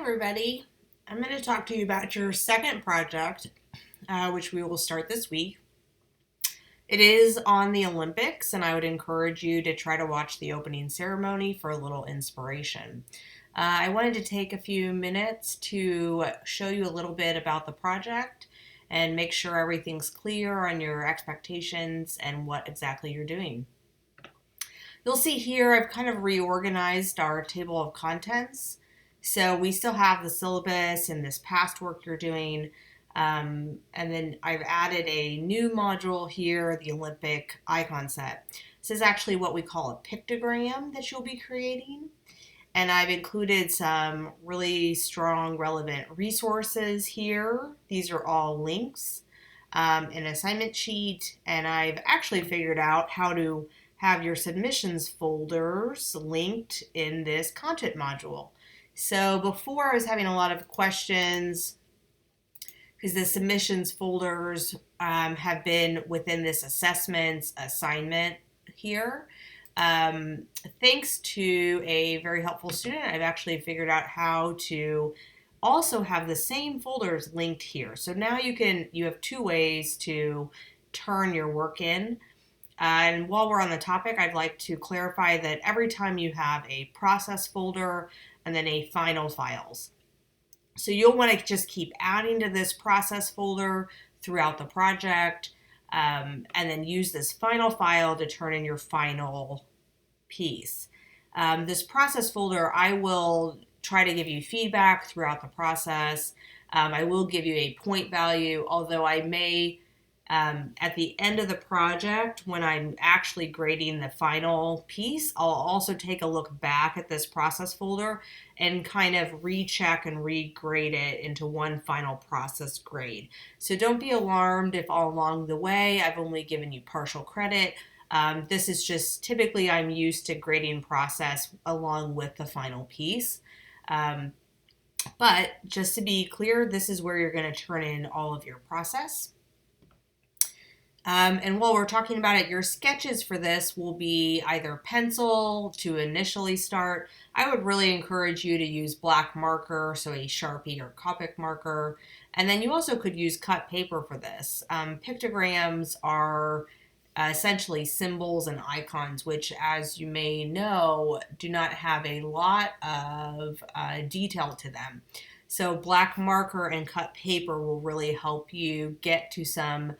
everybody. I'm going to talk to you about your second project, which we will start this week. It is on the Olympics, and I would encourage you to try to watch the opening ceremony for a little inspiration. I wanted to take a few minutes to show you a little bit about the project and make sure everything's clear on your expectations and what exactly you're doing. You'll see here I've kind of reorganized our table of contents. So we still have the syllabus and this past work you're doing. And then I've added a new module here, the Olympic icon set. This is actually what we call a pictogram that you'll be creating. And I've included some really strong, relevant resources here. These are all links, an assignment sheet, and I've actually figured out how to have your submissions folders linked in this content module. So before I was having a lot of questions because the submissions folders have been within this assessments assignment here. Thanks to a very helpful student, I've actually figured out how to also have the same folders linked here. So now you have two ways to turn your work in. And while we're on the topic, I'd like to clarify that every time you have a process folder and then a final files. So you'll want to just keep adding to this process folder throughout the project, and then use this final file to turn in your final piece. This process folder, I will try to give you feedback throughout the process. I will give you a point value, although I may at the end of the project, when I'm actually grading the final piece, I'll also take a look back at this process folder and kind of recheck and regrade it into one final process grade. So don't be alarmed if all along the way I've only given you partial credit. This is just typically I'm used to grading process along with the final piece. But just to be clear, this is where you're going to turn in all of your process. And while we're talking about it, your sketches for this will be either pencil to initially start. I would really encourage you to use black marker, so a Sharpie or Copic marker. And then you also could use cut paper for this. Pictograms are essentially symbols and icons, which, as you may know, do not have a lot of detail to them. So black marker and cut paper will really help you get to some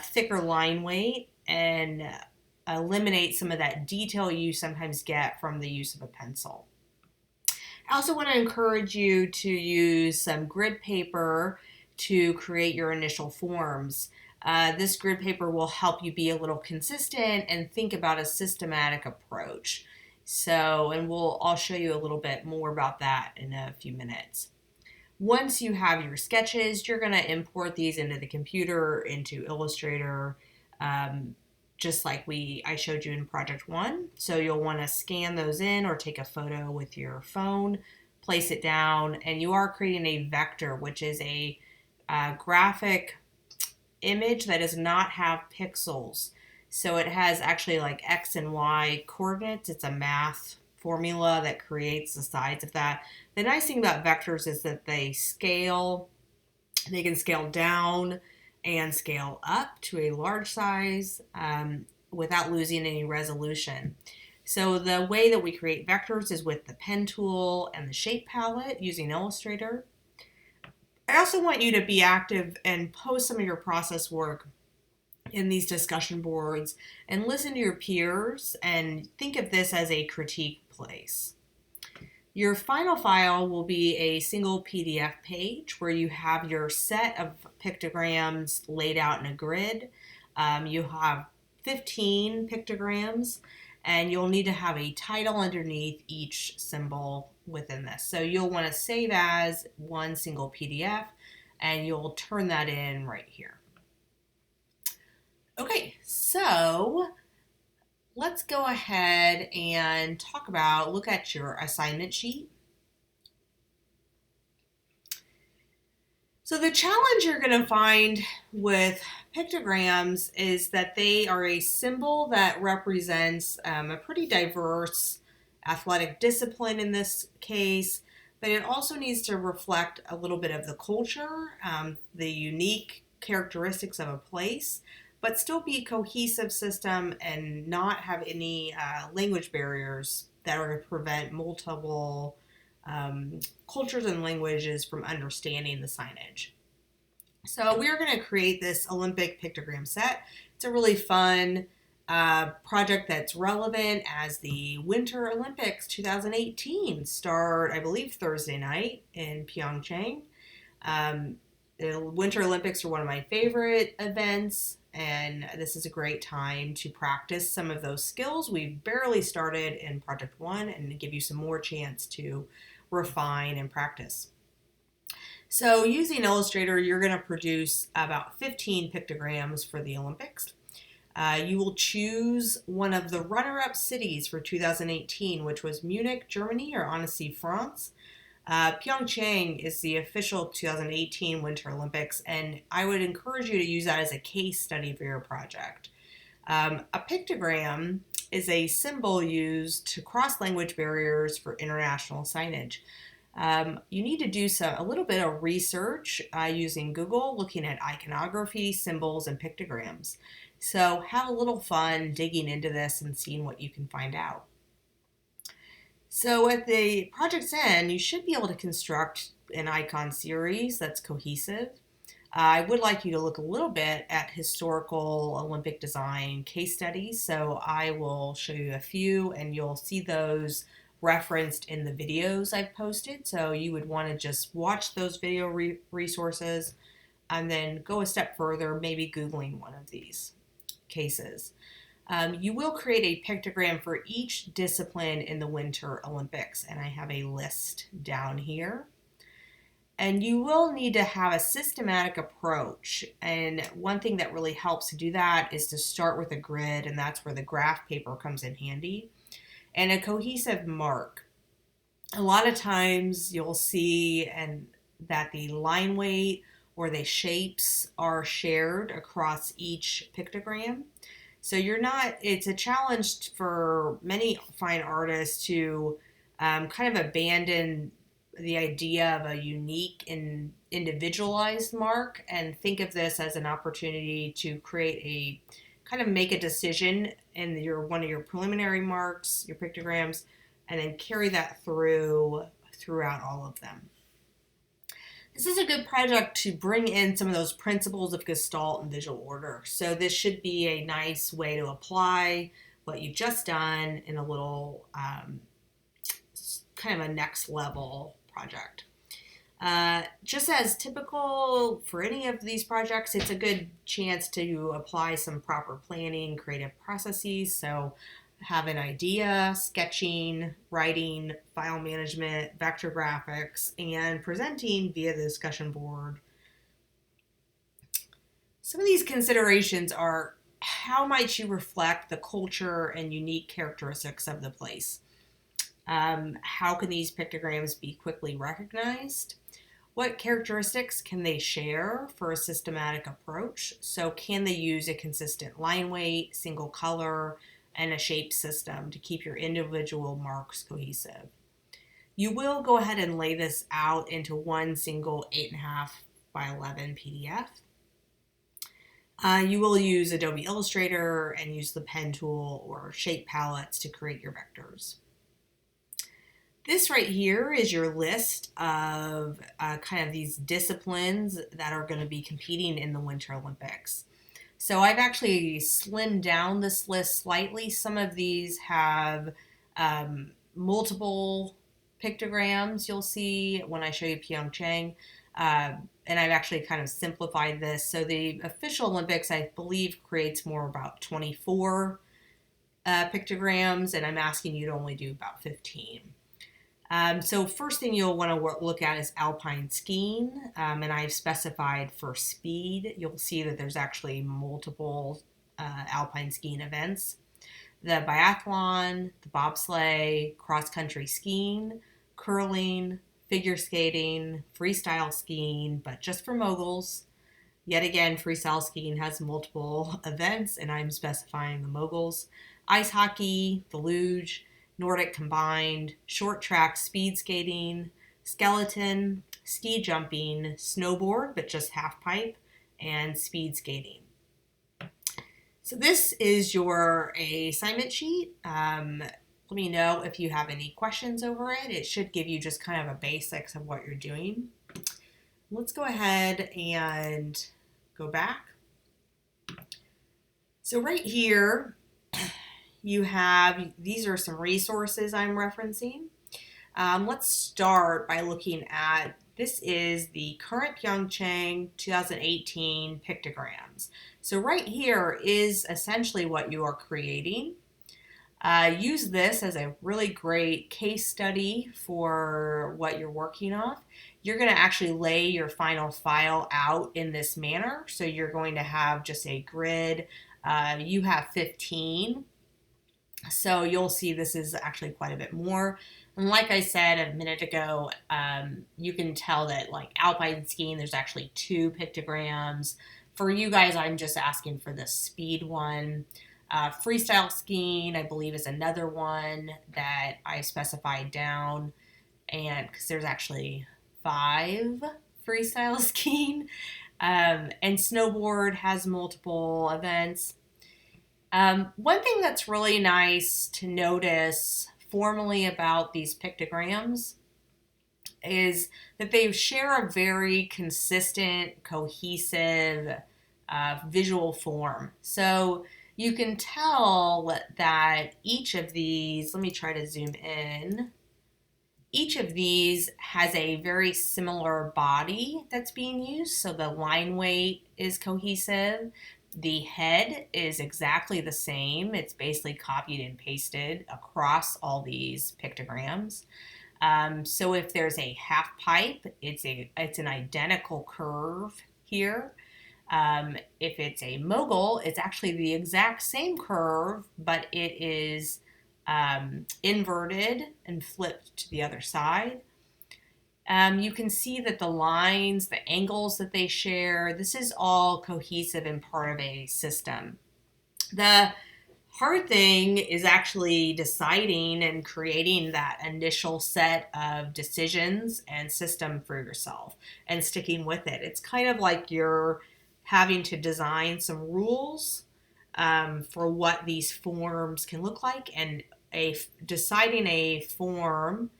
thicker line weight and eliminate some of that detail you sometimes get from the use of a pencil. I also want to encourage you to use some grid paper to create your initial forms. This grid paper will help you be a little consistent and think about a systematic approach. I'll show you a little bit more about that in a few minutes. Once you have your sketches, you're going to import these into the computer, into Illustrator, just like I showed you in Project 1. So you'll want to scan those in or take a photo with your phone, place it down, and you are creating a vector, which is a graphic image that does not have pixels. So it has actually like X and Y coordinates. It's a math formula that creates the sides of that. The nice thing about vectors is that they can scale down and scale up to a large size without losing any resolution. So the way that we create vectors is with the pen tool and the shape palette using Illustrator. I also want you to be active and post some of your process work in these discussion boards and listen to your peers and think of this as a critique place. Your final file will be a single PDF page where you have your set of pictograms laid out in a grid. You have 15 pictograms and you'll need to have a title underneath each symbol within this. So you'll want to save as one single PDF and you'll turn that in right here. Okay, so let's go ahead and look at your assignment sheet. So the challenge you're going to find with pictograms is that they are a symbol that represents a pretty diverse athletic discipline in this case. but it also needs to reflect a little bit of the culture, the unique characteristics of a place, but still be a cohesive system and not have any language barriers that are going to prevent multiple cultures and languages from understanding the signage. So we are going to create this Olympic pictogram set. It's a really fun project that's relevant as the Winter Olympics 2018 start, I believe, Thursday night in Pyeongchang. Um, the Winter Olympics are one of my favorite events, and this is a great time to practice some of those skills we've barely started in Project 1 and to give you some more chance to refine and practice. So using Illustrator, you're going to produce about 15 pictograms for the Olympics. You will choose one of the runner-up cities for 2018, which was Munich, Germany, or Annecy, France. Pyeongchang is the official 2018 Winter Olympics, and I would encourage you to use that as a case study for your project. A pictogram is a symbol used to cross language barriers for international signage. You need to do a little bit of research using Google, looking at iconography, symbols, and pictograms. So have a little fun digging into this and seeing what you can find out. So at the project's end, you should be able to construct an icon series that's cohesive. I would like you to look a little bit at historical Olympic design case studies. So I will show you a few, and you'll see those referenced in the videos I've posted. So you would want to just watch those video resources and then go a step further, maybe Googling one of these cases. You will create a pictogram for each discipline in the Winter Olympics, and I have a list down here. And you will need to have a systematic approach. And one thing that really helps to do that is to start with a grid, and that's where the graph paper comes in handy. And a cohesive mark. A lot of times you'll see that the line weight or the shapes are shared across each pictogram. So it's a challenge for many fine artists to kind of abandon the idea of a unique and individualized mark and think of this as an opportunity to make a decision in one of your preliminary marks, your pictograms, and then carry that throughout all of them. This is a good project to bring in some of those principles of Gestalt and visual order. So this should be a nice way to apply what you've just done in a little kind of a next level project. Just as typical for any of these projects, it's a good chance to apply some proper planning, creative processes. So have an idea, sketching, writing, file management, vector graphics, and presenting via the discussion board. Some of these considerations are how might you reflect the culture and unique characteristics of the place? How can these pictograms be quickly recognized? What characteristics can they share for a systematic approach? So can they use a consistent line weight, single color, and a shape system to keep your individual marks cohesive? You will go ahead and lay this out into one single 8.5 by 11 PDF. You will use Adobe Illustrator and use the pen tool or shape palettes to create your vectors. This right here is your list of kind of these disciplines that are going to be competing in the Winter Olympics. So I've actually slimmed down this list slightly. Some of these have multiple pictograms you'll see when I show you Pyeongchang. And I've actually kind of simplified this. So the official Olympics, I believe, creates more about 24 pictograms, and I'm asking you to only do about 15. So first thing you'll want to look at is alpine skiing, and I've specified for speed. You'll see that there's actually multiple alpine skiing events. The biathlon, the bobsleigh, cross-country skiing, curling, figure skating, freestyle skiing, but just for moguls. Yet again, freestyle skiing has multiple events, and I'm specifying the moguls. Ice hockey, the luge, Nordic combined, short track speed skating, skeleton, ski jumping, snowboard, but just half pipe, and speed skating. So this is your assignment sheet. Let me know if you have any questions over it. It should give you just kind of a basics of what you're doing. Let's go ahead and go back. So right here, you have, these are some resources I'm referencing. Let's start by looking at, this is the current Pyeongchang 2018 pictograms. So right here is essentially what you are creating. Use this as a really great case study for what you're working on. You're going to actually lay your final file out in this manner. So you're going to have just a grid. You have 15. So you'll see this is actually quite a bit more. And like I said a minute ago, you can tell that like alpine skiing, there's actually 2 pictograms. For you guys, I'm just asking for the speed one. Freestyle skiing, I believe, is another one that I specified down. And because there's actually 5 freestyle skiing. And snowboard has multiple events. One thing that's really nice to notice formally about these pictograms is that they share a very consistent, cohesive visual form. So you can tell that each of these, let me try to zoom in, each of these has a very similar body that's being used. So the line weight is cohesive. The head is exactly the same. It's basically copied and pasted across all these pictograms. So if there's a half pipe, it's an identical curve here. If it's a mogul, it's actually the exact same curve, but it is inverted and flipped to the other side. You can see that the lines, the angles that they share, this is all cohesive and part of a system. The hard thing is actually deciding and creating that initial set of decisions and system for yourself and sticking with it. It's kind of like you're having to design some rules for what these forms can look like, and deciding a form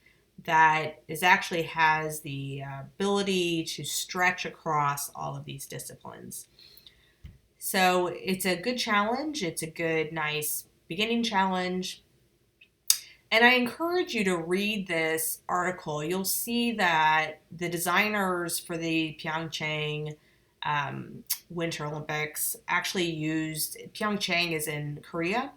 that actually has the ability to stretch across all of these disciplines. So it's a good challenge. It's a good, nice beginning challenge. And I encourage you to read this article. You'll see that the designers for the Pyeongchang Winter Olympics actually used, Pyeongchang is in Korea,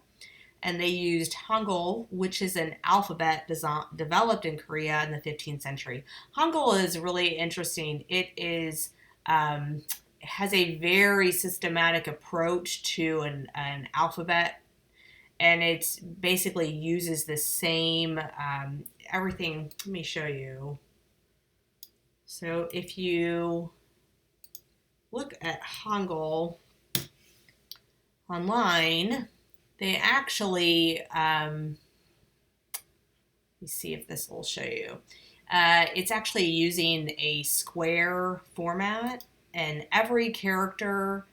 and they used Hangul, which is an alphabet developed in Korea in the 15th century. Hangul is really interesting. It is has a very systematic approach to an alphabet, and it basically uses the same everything. Let me show you. So if you look at Hangul online, they actually, let me see if this will show you. It's actually using a square format, and every character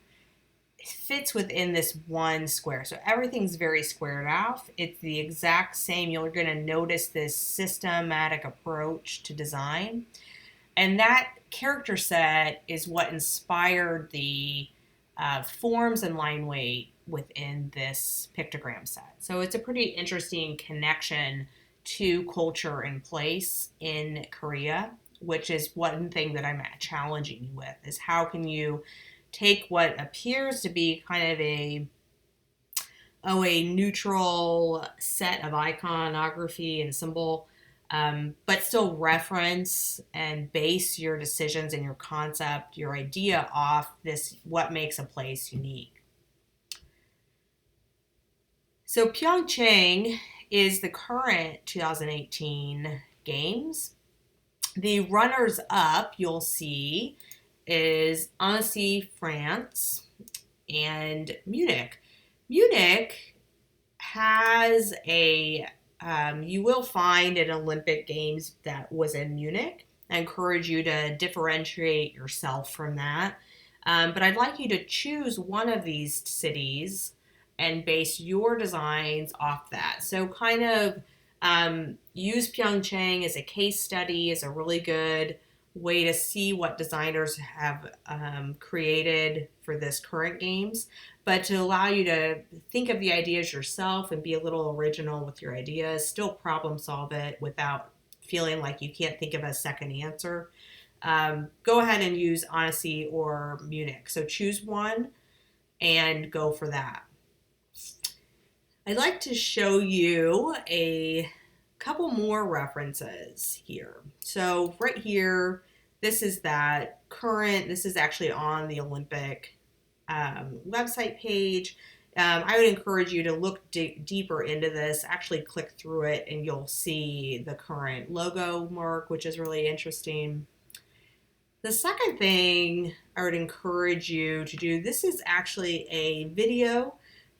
fits within this one square. So everything's very squared off. It's the exact same. You're going to notice this systematic approach to design. And that character set is what inspired the forms and line weight within this pictogram set. So it's a pretty interesting connection to culture and place in Korea, which is one thing that I'm challenging you with, is how can you take what appears to be kind of a neutral set of iconography and symbol, but still reference and base your decisions and your concept, your idea off this, what makes a place unique. So Pyeongchang is the current 2018 games. The runners-up, you'll see, is Annecy, France, and Munich. Munich has a, you will find an Olympic Games that was in Munich. I encourage you to differentiate yourself from that. But I'd like you to choose one of these cities and base your designs off that. So kind of use Pyeongchang as a case study, as a really good way to see what designers have created for this current games, but to allow you to think of the ideas yourself and be a little original with your ideas, still problem solve it without feeling like you can't think of a second answer. Go ahead and use Annecy or Munich. So choose one and go for that. I'd like to show you a couple more references here. So right here, this is that current, this is actually on the Olympic website page. I would encourage you to look deeper into this, actually click through it, and you'll see the current logo mark, which is really interesting. The second thing I would encourage you to do, this is actually a video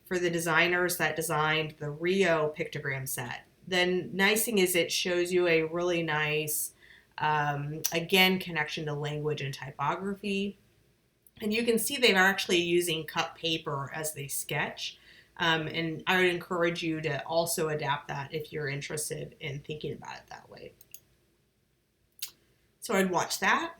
for the designers that designed the Rio pictogram set. The nice thing is it shows you a really nice, again, connection to language and typography. And you can see they're actually using cut paper as they sketch. And I would encourage you to also adapt that if you're interested in thinking about it that way. So I'd watch that.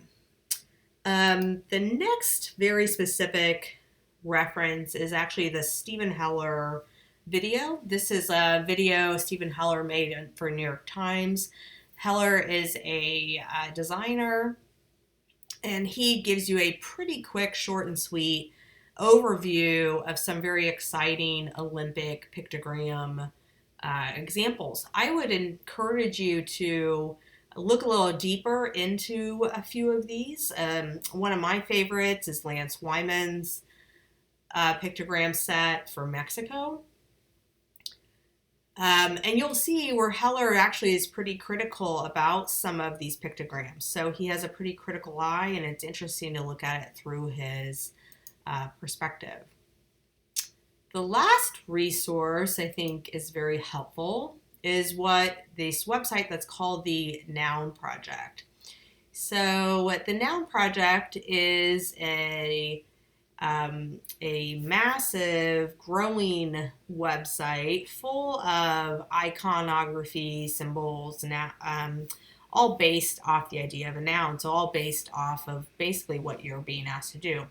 The next very specific reference is actually the Stephen Heller video. This is a video Stephen Heller made for New York Times. Heller is a designer, and he gives you a pretty quick, short and sweet overview of some very exciting Olympic pictogram examples. I would encourage you to look a little deeper into a few of these. One of my favorites is Lance Wyman's pictogram set for Mexico. And you'll see where Heller actually is pretty critical about some of these pictograms. So he has a pretty critical eye, and it's interesting to look at it through his perspective. The last resource I think is very helpful is this website that's called the Noun Project. So what the Noun Project is a massive, growing website full of iconography, symbols, all based off the idea of a noun. So all based off of basically what you're being asked to do.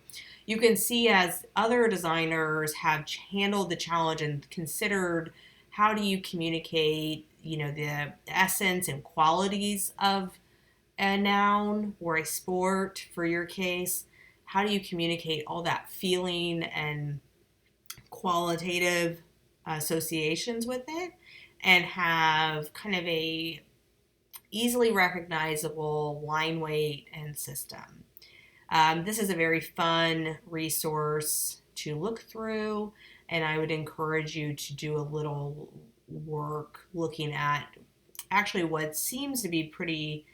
You can see as other designers have handled the challenge and considered how do you communicate, the essence and qualities of a noun or a sport for your case. How do you communicate all that feeling and qualitative associations with it and have kind of a easily recognizable line weight and system? This is a very fun resource to look through, and I would encourage you to do a little work looking at actually what seems to be pretty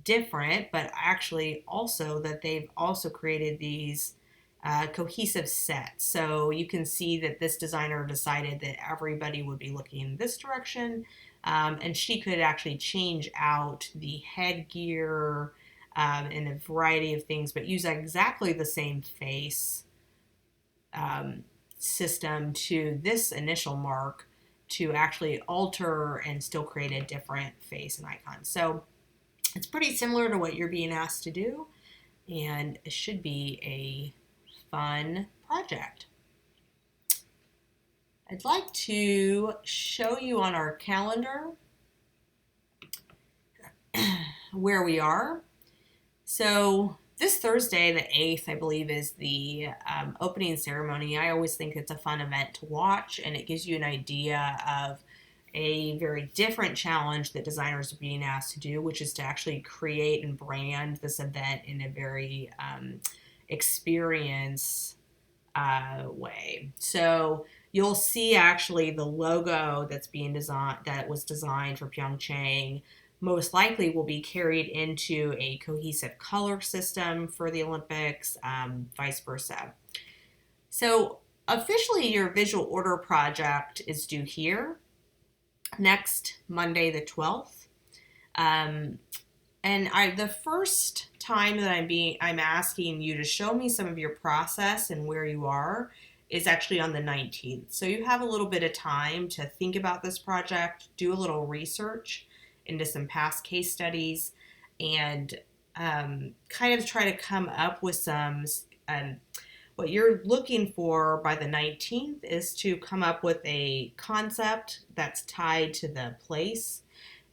different, but actually also that they've also created these cohesive sets. So you can see that this designer decided that everybody would be looking in this direction, and she could actually change out the headgear and a variety of things, but use exactly the same face system to this initial mark to actually alter and still create a different face and icon. So it's pretty similar to what you're being asked to do, and it should be a fun project. I'd like to show you on our calendar where we are. So this Thursday, the 8th, I believe, is the opening ceremony. I always think it's a fun event to watch, and it gives you an idea of a very different challenge that designers are being asked to do, which is to actually create and brand this event in a very experience way. So you'll see actually the logo that's being designed, that was designed for Pyeongchang, most likely will be carried into a cohesive color system for the Olympics, vice versa. So officially your visual order project is due here next Monday the 12th. And And the first time that I'm asking you to show me some of your process and where you are is actually on the 19th. So you have a little bit of time to think about this project, do a little research into some past case studies, and kind of try to come up with some. What you're looking for by the 19th is to come up with a concept that's tied to the place,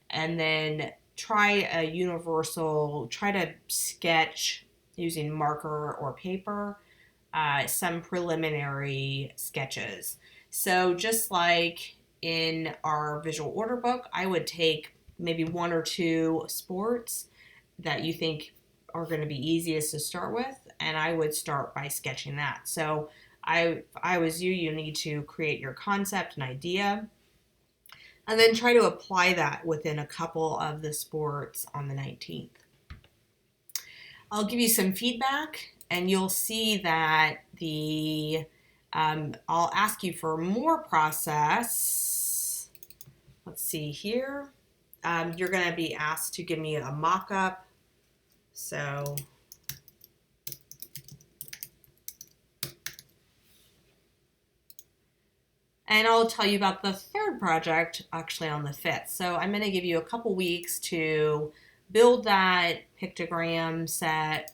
and then try to sketch using marker or paper some preliminary sketches. So just like in our visual order book, I would take maybe one or two sports that you think are going to be easiest to start with, and I would start by sketching that. So if I was you, you need to create your concept and idea, and then try to apply that within a couple of the sports on the 19th. I'll give you some feedback, and you'll see that I'll ask you for more process. Let's see here. You're going to be asked to give me a mock-up. So and I'll tell you about the third project actually on the 5th. So I'm going to give you a couple weeks to build that pictogram set,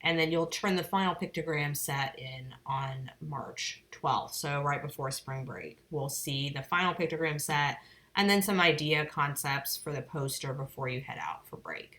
and then you'll turn the final pictogram set in on March 12th. So right before spring break, we'll see the final pictogram set and then some idea concepts for the poster before you head out for break.